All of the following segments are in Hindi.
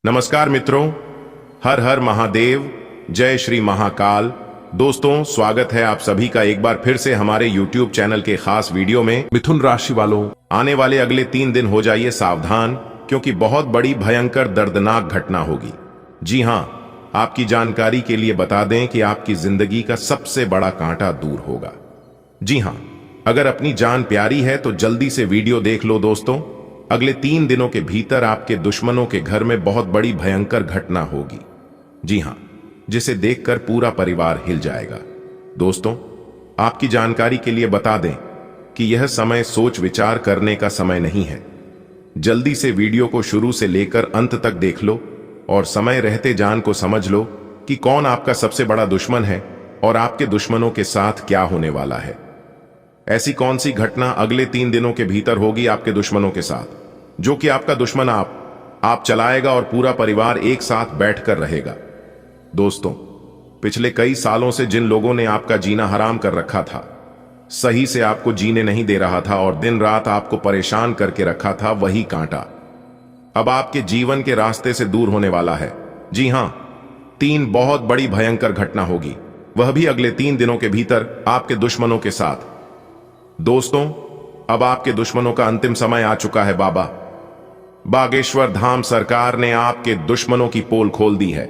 नमस्कार मित्रों, हर हर महादेव, जय श्री महाकाल। दोस्तों, स्वागत है आप सभी का एक बार फिर से हमारे YouTube चैनल के खास वीडियो में। मिथुन राशि वालों, आने वाले अगले 3 दिन हो जाइए सावधान, क्योंकि बहुत बड़ी भयंकर दर्दनाक घटना होगी। जी हां, आपकी जानकारी के लिए बता दें कि आपकी जिंदगी का सबसे बड़ा कांटा दूर होगा। जी हां, अगर अपनी जान प्यारी है तो जल्दी से वीडियो देख लो दोस्तों। अगले 3 दिनों के भीतर आपके दुश्मनों के घर में बहुत बड़ी भयंकर घटना होगी। जी हां, जिसे देखकर पूरा परिवार हिल जाएगा। दोस्तों, आपकी जानकारी के लिए बता दें कि यह समय सोच विचार करने का समय नहीं है। जल्दी से वीडियो को शुरू से लेकर अंत तक देख लो और समय रहते जान को समझ लो कि कौन आपका सबसे बड़ा दुश्मन है और आपके दुश्मनों के साथ क्या होने वाला है। ऐसी कौन सी घटना अगले 3 दिनों के भीतर होगी आपके दुश्मनों के साथ, जो कि आपका दुश्मन आप चलाएगा और पूरा परिवार एक साथ बैठकर रहेगा। दोस्तों, पिछले कई सालों से जिन लोगों ने आपका जीना हराम कर रखा था, सही से आपको जीने नहीं दे रहा था और दिन रात आपको परेशान करके रखा था, वही कांटा अब आपके जीवन के रास्ते से दूर होने वाला है। जी हां, 3 बहुत बड़ी भयंकर घटना होगी, वह भी अगले 3 दिनों के भीतर आपके दुश्मनों के साथ। दोस्तों, अब आपके दुश्मनों का अंतिम समय आ चुका है। बाबा बागेश्वर धाम सरकार ने आपके दुश्मनों की पोल खोल दी है।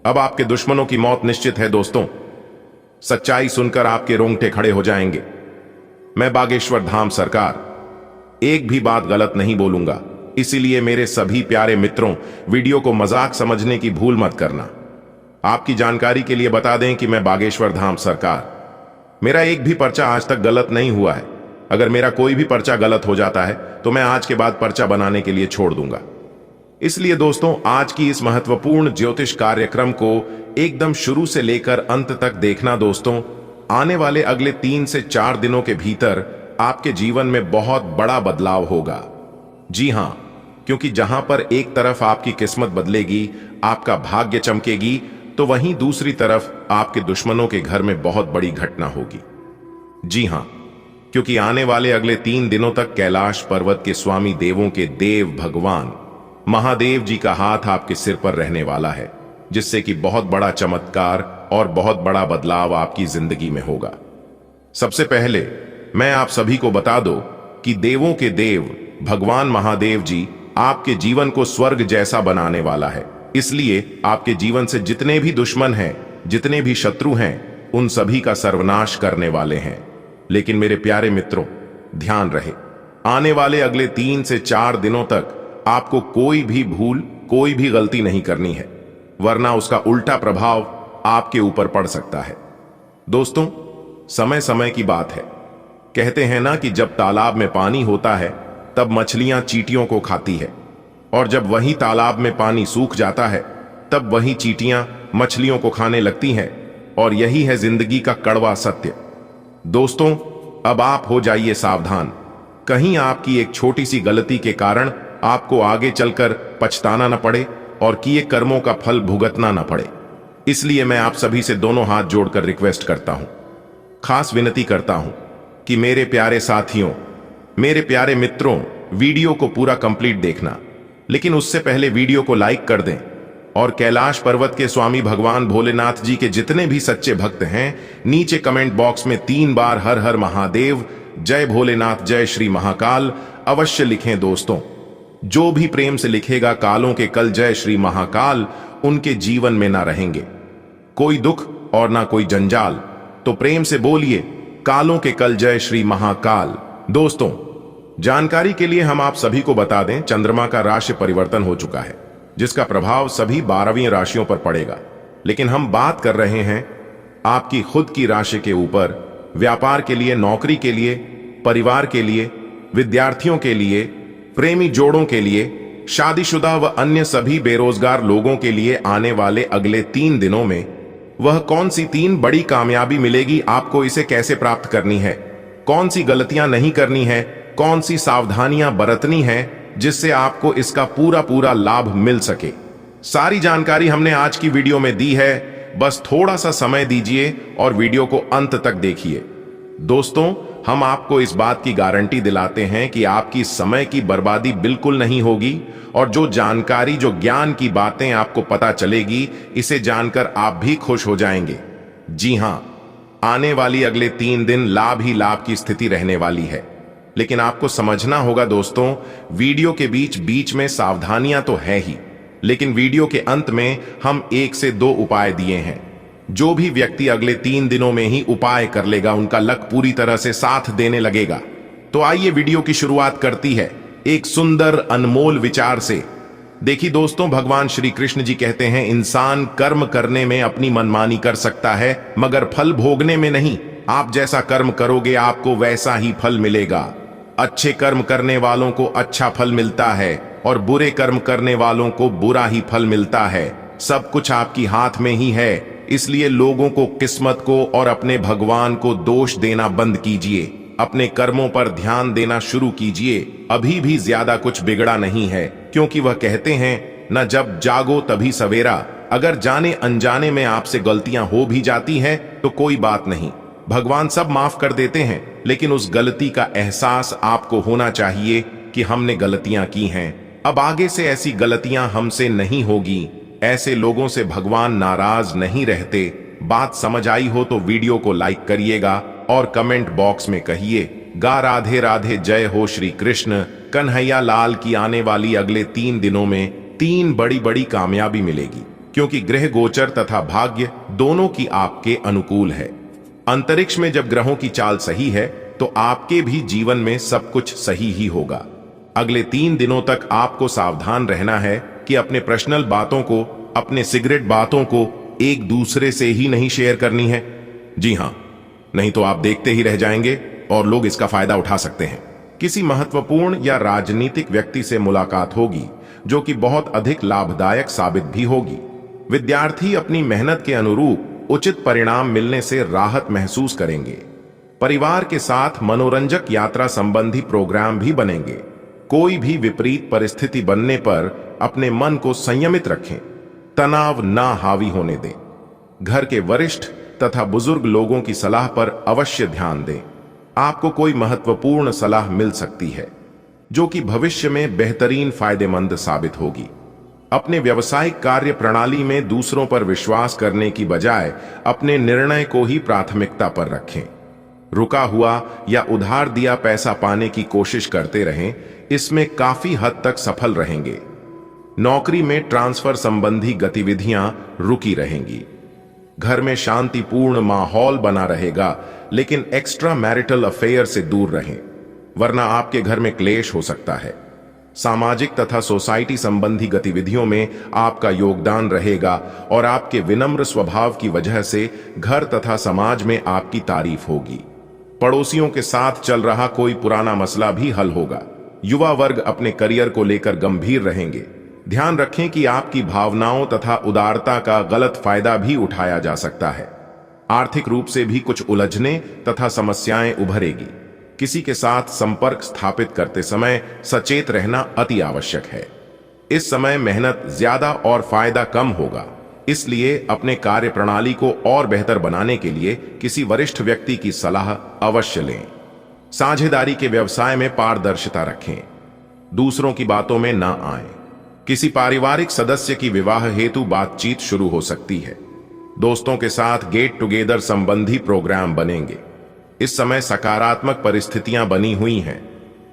अब आपके दुश्मनों की मौत निश्चित है। दोस्तों, सच्चाई सुनकर आपके रोंगटे खड़े हो जाएंगे। मैं बागेश्वर धाम सरकार एक भी बात गलत नहीं बोलूंगा, इसीलिए मेरे सभी प्यारे मित्रों, वीडियो को मजाक समझने की भूल मत करना। आपकी जानकारी के लिए बता दें कि मैं बागेश्वर धाम सरकार, मेरा एक भी पर्चा आज तक गलत नहीं हुआ है। अगर मेरा कोई भी पर्चा गलत हो जाता है तो मैं आज के बाद पर्चा बनाने के लिए छोड़ दूंगा। इसलिए दोस्तों, आज की इस महत्वपूर्ण ज्योतिष कार्यक्रम को एकदम शुरू से लेकर अंत तक देखना। दोस्तों, आने वाले अगले 3 से 4 दिनों के भीतर आपके जीवन में बहुत बड़ा बदलाव होगा। जी हां, क्योंकि जहां पर एक तरफ आपकी किस्मत बदलेगी, आपका भाग्य चमकेगी, तो वहीं दूसरी तरफ आपके दुश्मनों के घर में बहुत बड़ी घटना होगी। जी हां, क्योंकि आने वाले अगले 3 दिनों तक कैलाश पर्वत के स्वामी देवों के देव भगवान महादेव जी का हाथ आपके सिर पर रहने वाला है, जिससे कि बहुत बड़ा चमत्कार और बहुत बड़ा बदलाव आपकी जिंदगी में होगा। सबसे पहले मैं आप सभी को बता दूं कि देवों के देव भगवान महादेव जी आपके जीवन को स्वर्ग जैसा बनाने वाला है। इसलिए आपके जीवन से जितने भी दुश्मन हैं, जितने भी शत्रु हैं, उन सभी का सर्वनाश करने वाले हैं। लेकिन मेरे प्यारे मित्रों, ध्यान रहे, आने वाले अगले 3 से 4 दिनों तक आपको कोई भी भूल, कोई भी गलती नहीं करनी है, वरना उसका उल्टा प्रभाव आपके ऊपर पड़ सकता है। दोस्तों, समय समय की बात है। कहते हैं ना कि जब तालाब में पानी होता है तब मछलियां चींटियों को खाती है, और जब वही तालाब में पानी सूख जाता है तब वही चींटियां मछलियों को खाने लगती हैं, और यही है जिंदगी का कड़वा सत्य। दोस्तों, अब आप हो जाइए सावधान, कहीं आपकी एक छोटी सी गलती के कारण आपको आगे चलकर पछताना न पड़े और किए कर्मों का फल भुगतना न पड़े। इसलिए मैं आप सभी से दोनों हाथ जोड़कर रिक्वेस्ट करता हूं, खास विनती करता हूं कि मेरे प्यारे साथियों, मेरे प्यारे मित्रों, वीडियो को पूरा कंप्लीट देखना, लेकिन उससे पहले वीडियो को लाइक कर दें और कैलाश पर्वत के स्वामी भगवान भोलेनाथ जी के जितने भी सच्चे भक्त हैं, नीचे कमेंट बॉक्स में 3 बार हर हर महादेव, जय भोलेनाथ, जय श्री महाकाल अवश्य लिखें। दोस्तों, जो भी प्रेम से लिखेगा कालों के कल जय श्री महाकाल, उनके जीवन में ना रहेंगे कोई दुख और ना कोई जंजाल। तो प्रेम से बोलिए कालों के कल जय श्री महाकाल। दोस्तों, जानकारी के लिए हम आप सभी को बता दें, चंद्रमा का राशि परिवर्तन हो चुका है, जिसका प्रभाव सभी 12वीं राशियों पर पड़ेगा। लेकिन हम बात कर रहे हैं आपकी खुद की राशि के ऊपर। व्यापार के लिए, नौकरी के लिए, परिवार के लिए, विद्यार्थियों के लिए, प्रेमी जोड़ों के लिए, शादीशुदा व अन्य सभी बेरोजगार लोगों के लिए आने वाले अगले 3 दिनों में वह कौन सी 3 बड़ी कामयाबी मिलेगी, आपको इसे कैसे प्राप्त करनी है, कौन सी गलतियां नहीं करनी है, कौन सी सावधानियां बरतनी है, जिससे आपको इसका पूरा लाभ मिल सके। सारी जानकारी हमने आज की वीडियो में दी है। बस थोड़ा सा समय दीजिए और वीडियो को अंत तक देखिए। दोस्तों, हम आपको इस बात की गारंटी दिलाते हैं कि आपकी समय की बर्बादी बिल्कुल नहीं होगी और जो जानकारी, जो ज्ञान की बातें आपको पता चलेगी, इसे जानकर आप भी खुश हो जाएंगे। जी हां, आने वाली अगले 3 दिन लाभ ही लाभ की स्थिति रहने वाली है। लेकिन आपको समझना होगा दोस्तों, वीडियो के बीच बीच में सावधानियां तो है ही, लेकिन वीडियो के अंत में हम 1 से 2 उपाय दिए हैं। जो भी व्यक्ति अगले 3 दिनों में ही उपाय कर लेगा, उनका लक पूरी तरह से साथ देने लगेगा। तो आइए वीडियो की शुरुआत करती है एक सुंदर अनमोल विचार से। देखिए दोस्तों, भगवान श्री कृष्ण जी कहते हैं, इंसान कर्म करने में अपनी मनमानी कर सकता है, मगर फल भोगने में नहीं। आप जैसा कर्म करोगे आपको वैसा ही फल मिलेगा। अच्छे कर्म करने वालों को अच्छा फल मिलता है और बुरे कर्म करने वालों को बुरा ही फल मिलता है। सब कुछ आपकी हाथ में ही है, इसलिए लोगों को, किस्मत को और अपने भगवान को दोष देना बंद कीजिए। अपने कर्मों पर ध्यान देना शुरू कीजिए। अभी भी ज्यादा कुछ बिगड़ा नहीं है, क्योंकि वह कहते हैं, न जब जागो तभी सवेरा। अगर जाने अनजाने में आपसे गलतियां हो भी जाती हैं तो कोई बात नहीं, भगवान सब माफ कर देते हैं। लेकिन उस गलती का एहसास आपको होना चाहिए कि हमने गलतियां की हैं। अब आगे से ऐसी गलतियां हमसे नहीं होगी। ऐसे लोगों से भगवान नाराज नहीं रहते। बात समझ आई हो तो वीडियो को लाइक करिएगा और कमेंट बॉक्स में कहिए, गा राधे राधे, जय हो श्री कृष्ण कन्हैया लाल की। आने वाली अगले 3 दिनों में 3 बड़ी बड़ी कामयाबी मिलेगी, क्योंकि ग्रह गोचर तथा भाग्य दोनों की आपके अनुकूल है। अंतरिक्ष में जब ग्रहों की चाल सही है तो आपके भी जीवन में सब कुछ सही ही होगा। अगले 3 दिनों तक आपको सावधान रहना है कि अपने पर्सनल बातों को, अपने सिगरेट बातों को एक दूसरे से ही नहीं शेयर करनी है। जी हां, नहीं तो आप देखते ही रह जाएंगे और लोग इसका फायदा उठा सकते हैं। किसी महत्वपूर्ण या राजनीतिक व्यक्ति से मुलाकात होगी जो कि बहुत अधिक लाभदायक साबित भी होगी। विद्यार्थी अपनी मेहनत के अनुरूप उचित परिणाम मिलने से राहत महसूस करेंगे। परिवार के साथ मनोरंजक यात्रा संबंधी प्रोग्राम भी बनेंगे। कोई भी विपरीत परिस्थिति बनने पर अपने मन को संयमित रखें, तनाव ना हावी होने दें। घर के वरिष्ठ तथा बुजुर्ग लोगों की सलाह पर अवश्य ध्यान दें। आपको कोई महत्वपूर्ण सलाह मिल सकती है जो कि भविष्य में बेहतरीन फायदेमंद साबित होगी। अपने व्यवसायिक कार्य प्रणाली में दूसरों पर विश्वास करने की बजाय अपने निर्णय को ही प्राथमिकता पर रखें। रुका हुआ या उधार दिया पैसा पाने की कोशिश करते रहें, इसमें काफी हद तक सफल रहेंगे। नौकरी में ट्रांसफर संबंधी गतिविधियां रुकी रहेंगी। घर में शांतिपूर्ण माहौल बना रहेगा, लेकिन एक्स्ट्रा मैरिटल अफेयर से दूर रहें, वरना आपके घर में क्लेश हो सकता है। सामाजिक तथा सोसाइटी संबंधी गतिविधियों में आपका योगदान रहेगा और आपके विनम्र स्वभाव की वजह से घर तथा समाज में आपकी तारीफ होगी। पड़ोसियों के साथ चल रहा कोई पुराना मसला भी हल होगा। युवा वर्ग अपने करियर को लेकर गंभीर रहेंगे। ध्यान रखें कि आपकी भावनाओं तथा उदारता का गलत फायदा भी उठाया जा सकता है। आर्थिक रूप से भी कुछ उलझने तथा समस्याएं उभरेगी। किसी के साथ संपर्क स्थापित करते समय सचेत रहना अति आवश्यक है। इस समय मेहनत ज्यादा और फायदा कम होगा, इसलिए अपने कार्य प्रणाली को और बेहतर बनाने के लिए किसी वरिष्ठ व्यक्ति की सलाह अवश्य लें। साझेदारी के व्यवसाय में पारदर्शिता रखें, दूसरों की बातों में न आएं। किसी पारिवारिक सदस्य की विवाह हेतु बातचीत शुरू हो सकती है। दोस्तों के साथ गेट टुगेदर संबंधी प्रोग्राम बनेंगे। इस समय सकारात्मक परिस्थितियां बनी हुई हैं।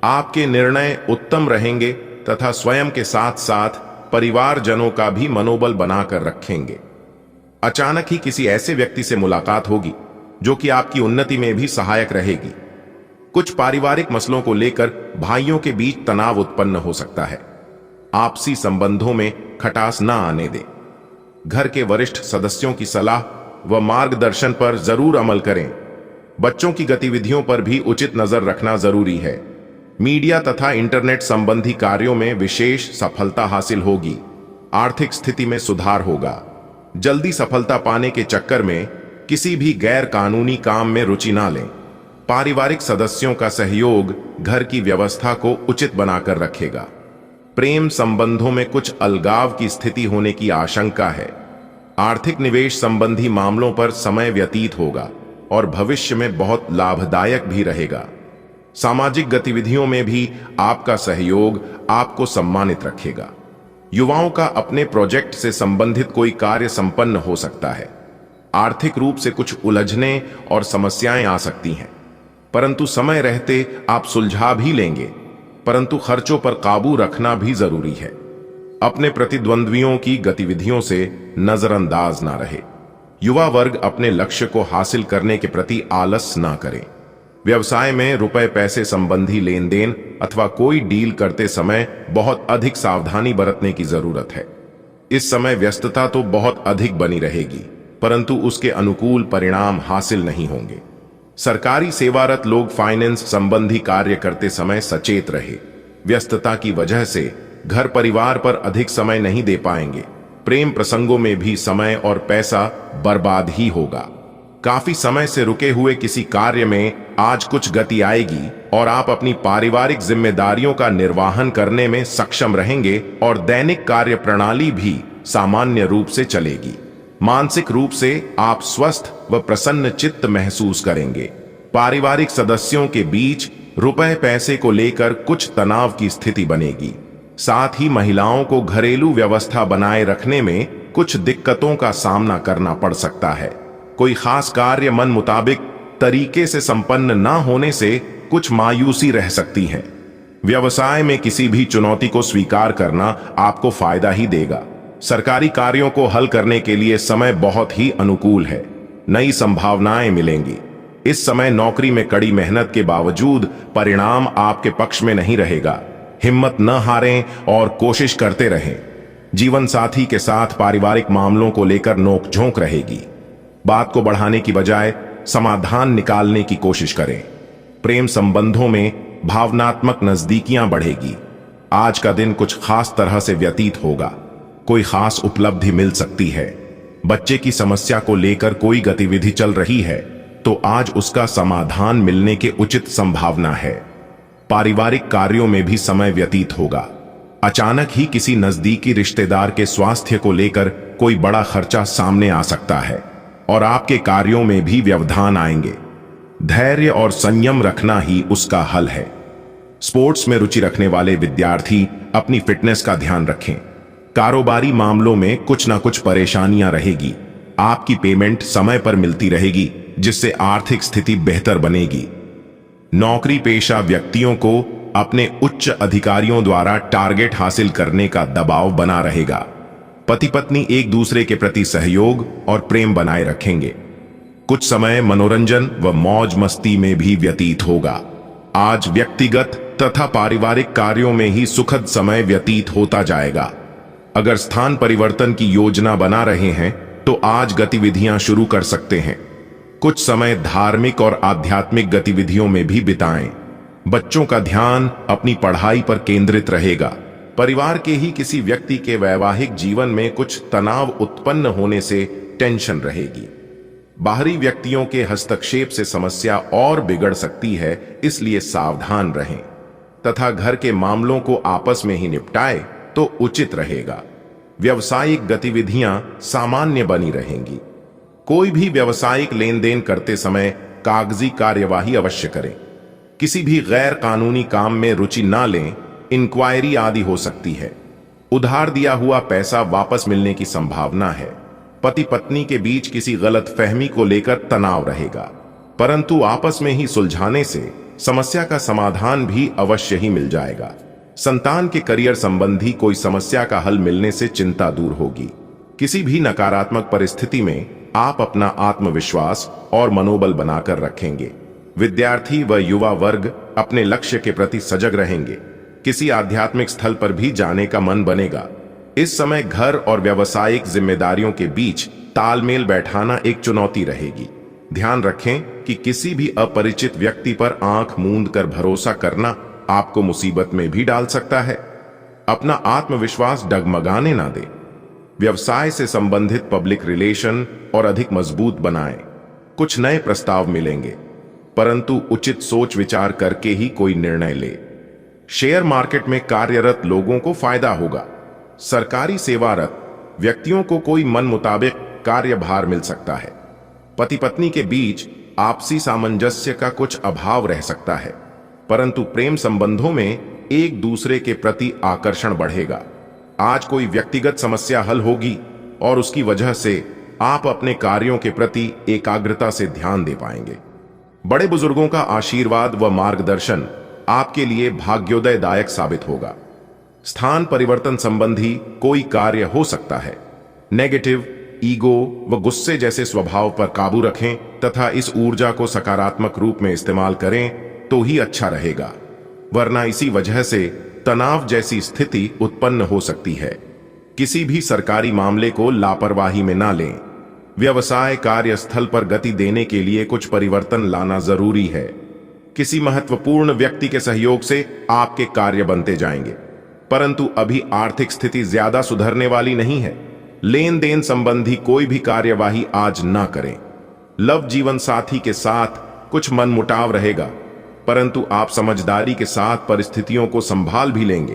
आपके निर्णय उत्तम रहेंगे तथा स्वयं के साथ साथ परिवारजनों का भी मनोबल बनाकर रखेंगे। अचानक ही किसी ऐसे व्यक्ति से मुलाकात होगी जो कि आपकी उन्नति में भी सहायक रहेगी। कुछ पारिवारिक मसलों को लेकर भाइयों के बीच तनाव उत्पन्न हो सकता है। आपसी संबंधों में खटास न आने दें। घर के वरिष्ठ सदस्यों की सलाह व मार्गदर्शन पर जरूर अमल करें। बच्चों की गतिविधियों पर भी उचित नजर रखना जरूरी है। मीडिया तथा इंटरनेट संबंधी कार्यों में विशेष सफलता हासिल होगी। आर्थिक स्थिति में सुधार होगा। जल्दी सफलता पाने के चक्कर में किसी भी गैर कानूनी काम में रुचि ना लें। पारिवारिक सदस्यों का सहयोग घर की व्यवस्था को उचित बनाकर रखेगा। प्रेम संबंधों में कुछ अलगाव की स्थिति होने की आशंका है। आर्थिक निवेश संबंधी मामलों पर समय व्यतीत होगा। और भविष्य में बहुत लाभदायक भी रहेगा। सामाजिक गतिविधियों में भी आपका सहयोग आपको सम्मानित रखेगा। युवाओं का अपने प्रोजेक्ट से संबंधित कोई कार्य संपन्न हो सकता है। आर्थिक रूप से कुछ उलझने और समस्याएं आ सकती हैं, परंतु समय रहते आप सुलझा भी लेंगे। परंतु खर्चों पर काबू रखना भी जरूरी है। अपने प्रतिद्वंद्वियों की गतिविधियों से नजरअंदाज ना रहे। युवा वर्ग अपने लक्ष्य को हासिल करने के प्रति आलस ना करें। व्यवसाय में रुपए पैसे संबंधी लेन देन अथवा कोई डील करते समय बहुत अधिक सावधानी बरतने की जरूरत है। इस समय व्यस्तता तो बहुत अधिक बनी रहेगी, परंतु उसके अनुकूल परिणाम हासिल नहीं होंगे। सरकारी सेवारत लोग फाइनेंस संबंधी कार्य करते समय सचेत रहे। व्यस्तता की वजह से घर परिवार पर अधिक समय नहीं दे पाएंगे। प्रेम प्रसंगों में भी समय और पैसा बर्बाद ही होगा। काफी समय से रुके हुए किसी कार्य में आज कुछ गति आएगी और आप अपनी पारिवारिक जिम्मेदारियों का निर्वहन करने में सक्षम रहेंगे और दैनिक कार्य प्रणाली भी सामान्य रूप से चलेगी। मानसिक रूप से आप स्वस्थ व प्रसन्न चित्त महसूस करेंगे। पारिवारिक सदस्यों के बीच रुपए पैसे को लेकर कुछ तनाव की स्थिति बनेगी। साथ ही महिलाओं को घरेलू व्यवस्था बनाए रखने में कुछ दिक्कतों का सामना करना पड़ सकता है। कोई खास कार्य मन मुताबिक तरीके से संपन्न न होने से कुछ मायूसी रह सकती है। व्यवसाय में किसी भी चुनौती को स्वीकार करना आपको फायदा ही देगा। सरकारी कार्यों को हल करने के लिए समय बहुत ही अनुकूल है। नई संभावनाएं मिलेंगी। इस समय नौकरी में कड़ी मेहनत के बावजूद परिणाम आपके पक्ष में नहीं रहेगा। हिम्मत न हारें और कोशिश करते रहें। जीवन साथी के साथ पारिवारिक मामलों को लेकर नोकझोंक रहेगी। बात को बढ़ाने की बजाय समाधान निकालने की कोशिश करें। प्रेम संबंधों में भावनात्मक नजदीकियां बढ़ेगी। आज का दिन कुछ खास तरह से व्यतीत होगा। कोई खास उपलब्धि मिल सकती है। बच्चे की समस्या को लेकर कोई गतिविधि चल रही है तो आज उसका समाधान मिलने के उचित संभावना है। पारिवारिक कार्यों में भी समय व्यतीत होगा। अचानक ही किसी नजदीकी रिश्तेदार के स्वास्थ्य को लेकर कोई बड़ा खर्चा सामने आ सकता है और आपके कार्यों में भी व्यवधान आएंगे। धैर्य और संयम रखना ही उसका हल है। स्पोर्ट्स में रुचि रखने वाले विद्यार्थी अपनी फिटनेस का ध्यान रखें। कारोबारी मामलों में कुछ ना कुछ परेशानियां रहेगी। आपकी पेमेंट समय पर मिलती रहेगी, जिससे आर्थिक स्थिति बेहतर बनेगी। नौकरी पेशा व्यक्तियों को अपने उच्च अधिकारियों द्वारा टारगेट हासिल करने का दबाव बना रहेगा। पति पत्नी एक दूसरे के प्रति सहयोग और प्रेम बनाए रखेंगे। कुछ समय मनोरंजन व मौज मस्ती में भी व्यतीत होगा। आज व्यक्तिगत तथा पारिवारिक कार्यों में ही सुखद समय व्यतीत होता जाएगा। अगर स्थान परिवर्तन की योजना बना रहे हैं तो आज गतिविधियां शुरू कर सकते हैं। कुछ समय धार्मिक और आध्यात्मिक गतिविधियों में भी बिताएं। बच्चों का ध्यान अपनी पढ़ाई पर केंद्रित रहेगा। परिवार के ही किसी व्यक्ति के वैवाहिक जीवन में कुछ तनाव उत्पन्न होने से टेंशन रहेगी। बाहरी व्यक्तियों के हस्तक्षेप से समस्या और बिगड़ सकती है, इसलिए सावधान रहें तथा घर के मामलों को आपस में ही निपटाएं तो उचित रहेगा। व्यावसायिक गतिविधियां सामान्य बनी रहेंगी। कोई भी व्यावसायिक लेन देन करते समय कागजी कार्यवाही अवश्य करें। किसी भी गैर कानूनी काम में रुचि ना लें। इंक्वायरी आदि हो सकती है। उधार दिया हुआ पैसा वापस मिलने की संभावना है। पति पत्नी के बीच किसी गलत फहमी को लेकर तनाव रहेगा, परंतु आपस में ही सुलझाने से समस्या का समाधान भी अवश्य ही मिल जाएगा। संतान के करियर संबंधी कोई समस्या का हल मिलने से चिंता दूर होगी। किसी भी नकारात्मक परिस्थिति में आप अपना आत्मविश्वास और मनोबल बनाकर रखेंगे। विद्यार्थी व युवा वर्ग अपने लक्ष्य के प्रति सजग रहेंगे। किसी आध्यात्मिक स्थल पर भी जाने का मन बनेगा। इस समय घर और व्यावसायिक जिम्मेदारियों के बीच तालमेल बैठाना एक चुनौती रहेगी। ध्यान रखें कि किसी भी अपरिचित व्यक्ति पर आंख मूंद कर भरोसा करना आपको मुसीबत में भी डाल सकता है। अपना आत्मविश्वास डगमगाने ना दें। व्यवसाय से संबंधित पब्लिक रिलेशन और अधिक मजबूत बनाएं। कुछ नए प्रस्ताव मिलेंगे, परंतु उचित सोच विचार करके ही कोई निर्णय ले। शेयर मार्केट में कार्यरत लोगों को फायदा होगा। सरकारी सेवारत व्यक्तियों को कोई मन मुताबिक कार्यभार मिल सकता है। पति पत्नी के बीच आपसी सामंजस्य का कुछ अभाव रह सकता है, परंतु प्रेम संबंधों में एक दूसरे के प्रति आकर्षण बढ़ेगा। आज कोई व्यक्तिगत समस्या हल होगी और उसकी वजह से आप अपने कार्यों के प्रति एकाग्रता से ध्यान दे पाएंगे। बड़े बुजुर्गों का आशीर्वाद व मार्गदर्शन आपके लिए भाग्योदयदायक साबित होगा। स्थान परिवर्तन संबंधी कोई कार्य हो सकता है। नेगेटिव, ईगो व गुस्से जैसे स्वभाव पर काबू रखें तथा इस ऊर्जा को सकारात्मक रूप में इस्तेमाल करें तो ही अच्छा रहेगा, वरना इसी वजह से तनाव जैसी स्थिति उत्पन्न हो सकती है। किसी भी सरकारी मामले को लापरवाही में ना लें। व्यवसाय कार्यस्थल पर गति देने के लिए कुछ परिवर्तन लाना जरूरी है। किसी महत्वपूर्ण व्यक्ति के सहयोग से आपके कार्य बनते जाएंगे, परंतु अभी आर्थिक स्थिति ज्यादा सुधरने वाली नहीं है। लेन देन संबंधी कोई भी कार्यवाही आज ना करें। लव जीवन साथी के साथ कुछ मनमुटाव रहेगा, परंतु आप समझदारी के साथ परिस्थितियों को संभाल भी लेंगे।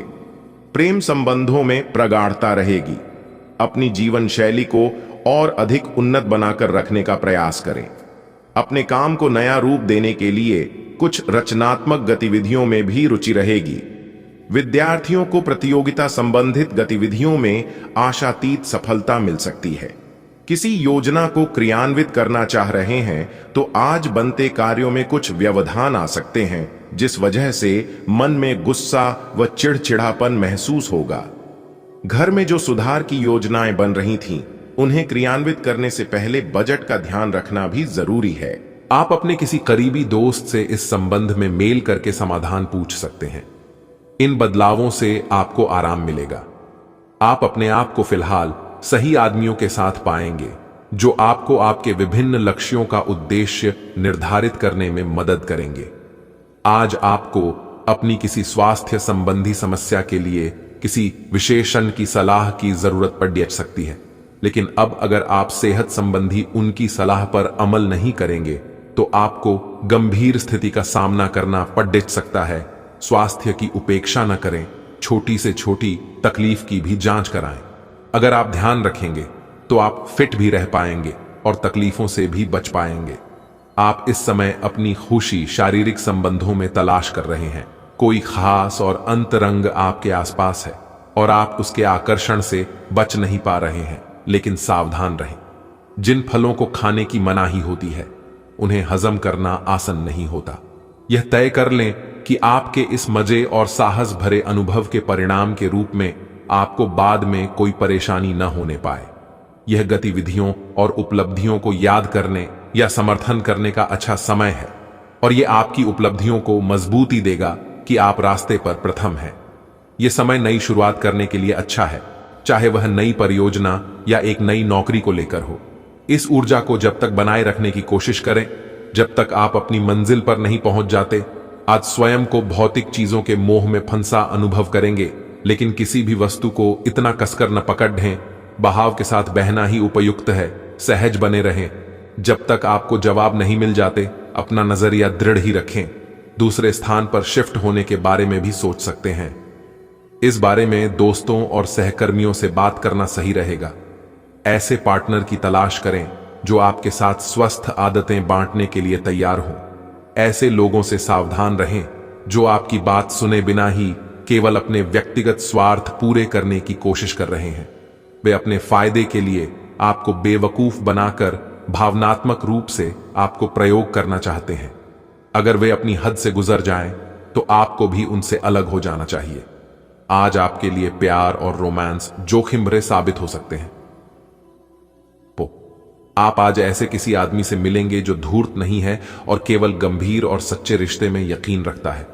प्रेम संबंधों में प्रगाढ़ता रहेगी। अपनी जीवन शैली को और अधिक उन्नत बनाकर रखने का प्रयास करें। अपने काम को नया रूप देने के लिए कुछ रचनात्मक गतिविधियों में भी रुचि रहेगी। विद्यार्थियों को प्रतियोगिता संबंधित गतिविधियों में आशातीत सफलता मिल सकती है। किसी योजना को क्रियान्वित करना चाह रहे हैं तो आज बनते कार्यों में कुछ व्यवधान आ सकते हैं, जिस वजह से मन में गुस्सा व चिड़चिड़ापन महसूस होगा। घर में जो सुधार की योजनाएं बन रही थीं, उन्हें क्रियान्वित करने से पहले बजट का ध्यान रखना भी जरूरी है। आप अपने किसी करीबी दोस्त से इस संबंध में मेल करके समाधान पूछ सकते हैं। इन बदलावों से आपको आराम मिलेगा। आप अपने आप को फिलहाल सही आदमियों के साथ पाएंगे, जो आपको आपके विभिन्न लक्ष्यों का उद्देश्य निर्धारित करने में मदद करेंगे। आज आपको अपनी किसी स्वास्थ्य संबंधी समस्या के लिए किसी विशेषज्ञ की सलाह की जरूरत पड़ सकती है, लेकिन अब अगर आप सेहत संबंधी उनकी सलाह पर अमल नहीं करेंगे तो आपको गंभीर स्थिति का सामना करना पड़ सकता है। स्वास्थ्य की उपेक्षा न करें, छोटी से छोटी तकलीफ की भी जांच कराएं। अगर आप ध्यान रखेंगे तो आप फिट भी रह पाएंगे और तकलीफों से भी बच पाएंगे। आप इस समय अपनी खुशी शारीरिक संबंधों में तलाश कर रहे हैं। कोई खास और अंतरंग आपके आसपास है और आप उसके आकर्षण से बच नहीं पा रहे हैं, लेकिन सावधान रहें। जिन फलों को खाने की मनाही होती है, उन्हें हजम करना आसान नहीं होता। यह तय कर लें कि आपके इस मजे और साहस भरे अनुभव के परिणाम के रूप में आपको बाद में कोई परेशानी न होने पाए। यह गतिविधियों और उपलब्धियों को याद करने या समर्थन करने का अच्छा समय है और यह आपकी उपलब्धियों को मजबूती देगा कि आप रास्ते पर प्रथम हैं। यह समय नई शुरुआत करने के लिए अच्छा है, चाहे वह नई परियोजना या एक नई नौकरी को लेकर हो। इस ऊर्जा को जब तक बनाए रखने की कोशिश करें जब तक आप अपनी मंजिल पर नहीं पहुंच जाते। आज स्वयं को भौतिक चीजों के मोह में फंसा अनुभव करेंगे, लेकिन किसी भी वस्तु को इतना कसकर न पकड़ ढें। बहाव के साथ बहना ही उपयुक्त है। सहज बने रहें। जब तक आपको जवाब नहीं मिल जाते, अपना नजरिया दृढ़ ही रखें। दूसरे स्थान पर शिफ्ट होने के बारे में भी सोच सकते हैं। इस बारे में दोस्तों और सहकर्मियों से बात करना सही रहेगा। ऐसे पार्टनर की तलाश करें जो आपके साथ स्वस्थ आदतें बांटने के लिए तैयार हों। ऐसे लोगों से सावधान रहें जो आपकी बात सुने बिना ही केवल अपने व्यक्तिगत स्वार्थ पूरे करने की कोशिश कर रहे हैं। वे अपने फायदे के लिए आपको बेवकूफ बनाकर भावनात्मक रूप से आपको प्रयोग करना चाहते हैं। अगर वे अपनी हद से गुजर जाएं, तो आपको भी उनसे अलग हो जाना चाहिए। आज आपके लिए प्यार और रोमांस जोखिम भरे साबित हो सकते हैं। आप आज ऐसे किसी आदमी से मिलेंगे जो धूर्त नहीं है और केवल गंभीर और सच्चे रिश्ते में यकीन रखता है,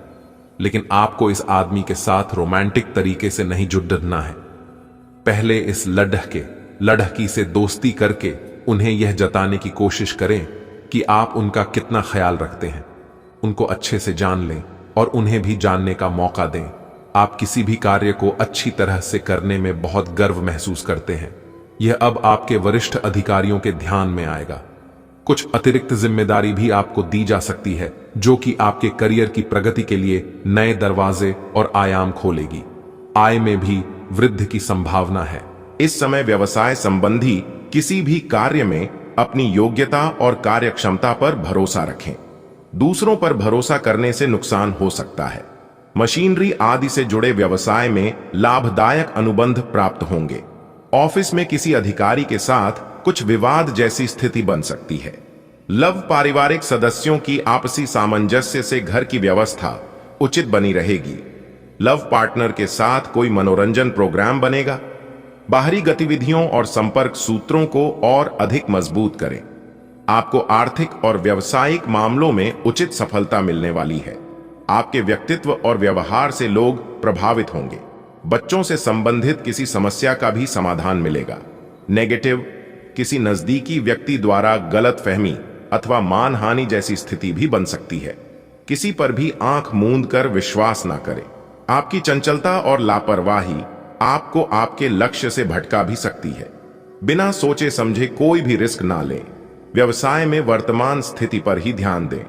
लेकिन आपको इस आदमी के साथ रोमांटिक तरीके से नहीं जुड़ना है। पहले इस लड़की से दोस्ती करके उन्हें यह जताने की कोशिश करें कि आप उनका कितना ख्याल रखते हैं। उनको अच्छे से जान लें और उन्हें भी जानने का मौका दें। आप किसी भी कार्य को अच्छी तरह से करने में बहुत गर्व महसूस करते हैं। यह अब आपके वरिष्ठ अधिकारियों के ध्यान में आएगा। कुछ अतिरिक्त जिम्मेदारी भी आपको दी जा सकती है, जो कि आपके करियर की प्रगति के लिए नए दरवाजे और आयाम खोलेगी। आय में भी वृद्धि की संभावना है। इस समय व्यवसाय संबंधी किसी भी कार्य में अपनी योग्यता और कार्यक्षमता पर भरोसा रखें। दूसरों पर भरोसा करने से नुकसान हो सकता है। मशीनरी आदि से जुड़े व्यवसाय में लाभदायक अनुबंध प्राप्त होंगे। ऑफिस में किसी अधिकारी के साथ कुछ विवाद जैसी स्थिति बन सकती है। लव पारिवारिक सदस्यों की आपसी सामंजस्य से घर की व्यवस्था उचित बनी रहेगी। लव पार्टनर के साथ कोई मनोरंजन प्रोग्राम बनेगा। बाहरी गतिविधियों और संपर्क सूत्रों को और अधिक मजबूत करें। आपको आर्थिक और व्यावसायिक मामलों में उचित सफलता मिलने वाली है। आपके व्यक्तित्व और व्यवहार से लोग प्रभावित होंगे। बच्चों से संबंधित किसी समस्या का भी समाधान मिलेगा। नेगेटिव, किसी नजदीकी व्यक्ति द्वारा गलतफहमी अथवा मानहानि जैसी स्थिति भी बन सकती है। किसी पर भी आंख मूंद कर विश्वास ना करें। आपकी चंचलता और लापरवाही आपको आपके लक्ष्य से भटका भी सकती है। बिना सोचे समझे कोई भी रिस्क ना लें। व्यवसाय में वर्तमान स्थिति पर ही ध्यान दें।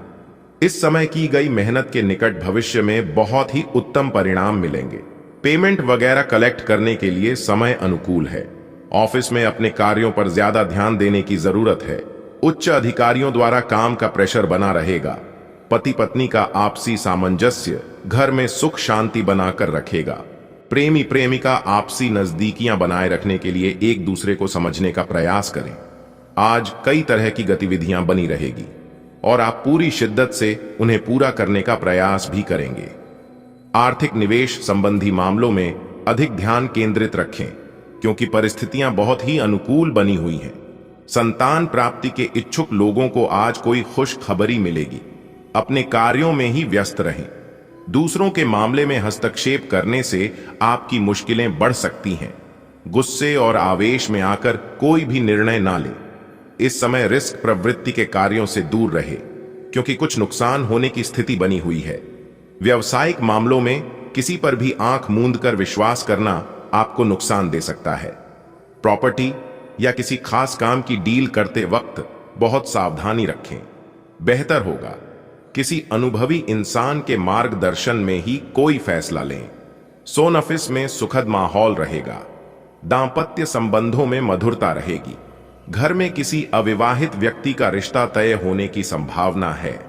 इस समय की गई मेहनत के निकट भविष्य में बहुत ही उत्तम परिणाम मिलेंगे। पेमेंट वगैरह कलेक्ट करने के लिए समय अनुकूल है। ऑफिस में अपने कार्यों पर ज्यादा ध्यान देने की जरूरत है। उच्च अधिकारियों द्वारा काम का प्रेशर बना रहेगा। पति पत्नी का आपसी सामंजस्य घर में सुख शांति बनाकर रखेगा। प्रेमी प्रेमिका आपसी नजदीकियां बनाए रखने के लिए एक दूसरे को समझने का प्रयास करें। आज कई तरह की गतिविधियां बनी रहेगी और आप पूरी शिद्दत से उन्हें पूरा करने का प्रयास भी करेंगे। आर्थिक निवेश संबंधी मामलों में अधिक ध्यान केंद्रित रखें क्योंकि परिस्थितियां बहुत ही अनुकूल बनी हुई हैं। संतान प्राप्ति के इच्छुक लोगों को आज कोई खुश खबरी मिलेगी। अपने कार्यों में ही व्यस्त रहें। दूसरों के मामले में हस्तक्षेप करने से आपकी मुश्किलें बढ़ सकती हैं। गुस्से और आवेश में आकर कोई भी निर्णय ना लें। इस समय रिस्क प्रवृत्ति के कार्यों से दूर रहे क्योंकि कुछ नुकसान होने की स्थिति बनी हुई है। व्यावसायिक मामलों में किसी पर भी आंख मूंद कर विश्वास करना आपको नुकसान दे सकता है। प्रॉपर्टी या किसी खास काम की डील करते वक्त बहुत सावधानी रखें। बेहतर होगा किसी अनुभवी इंसान के मार्गदर्शन में ही कोई फैसला लें। सोन ऑफिस में सुखद माहौल रहेगा। दांपत्य संबंधों में मधुरता रहेगी। घर में किसी अविवाहित व्यक्ति का रिश्ता तय होने की संभावना है।